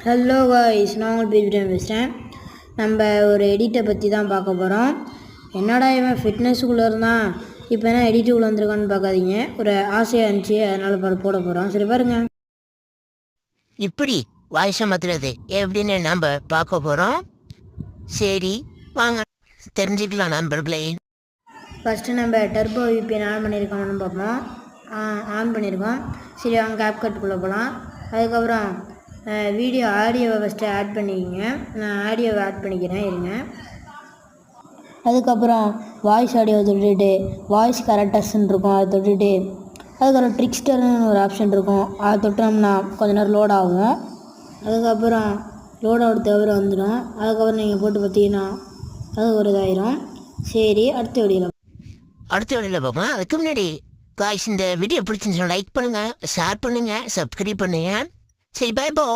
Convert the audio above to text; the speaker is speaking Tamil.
ஹலோ காய்ஸ், நான் உங்கள் பேசுகிறேன். நம்ம ஒரு எடிட்டை பற்றி தான் பார்க்க போகிறோம். என்னடா இவன் ஃபிட்னஸுக்குள்ளே இருந்தான், இப்போ என்ன எடிட்டுக்குள்ளே வந்திருக்கான்னு பார்க்காதீங்க. ஒரு ஆசையாக இருந்துச்சு, அதனால் போட போகிறோம். சரி பாருங்க. இப்படி வாய்ஸை மாற்றுறது எப்படின்னு நம்ம பார்க்க போகிறோம். சரி வாங்க தெரிஞ்சுக்கலாம் நண்பர்களே. ஃபஸ்ட்டு நம்ம டர்போ விபிஎன் ஆன் பண்ணியிருக்கோம்னு பார்ப்போம். ஆன் பண்ணியிருக்கோம். சரி வாங்க கேப்கட்டுக்குள்ளே போகலாம். அதுக்கப்புறம் ஆடியோவை ஃபஸ்ட்டு ஆட் பண்ணிக்கிங்க. நான் ஆடியோவை ஆட் பண்ணிக்கிறேன், இருங்க. அதுக்கப்புறம் வாய்ஸ் ஆடியோவை தொட்டுட்டு வாய்ஸ் கரெக்டஸ்ன்னு இருக்கும், அதை தொட்டுட்டு அதுக்கப்புறம் ட்ரிக்ஸ்டர்னு ஒரு ஆப்ஷன் இருக்கும், அதை தொட்டோம்னா கொஞ்ச நேரம் லோட் ஆகும். அதுக்கப்புறம் லோட் ஆக தவிர வந்துடும். அதுக்கப்புறம் நீங்கள் போட்டு பார்த்தீங்கன்னா அது ஒரு இதாயிரும். சரி, அடுத்த வீடியோவில் பார்ப்போம். அதுக்கு முன்னாடி காய்ஸ் இந்த வீடியோ பிடிச்சிருந்துச்சுன்னா லைக் பண்ணுங்கள், ஷேர் பண்ணுங்கள், சப்ஸ்கிரைப் பண்ணுங்கள். சரி, பை பை.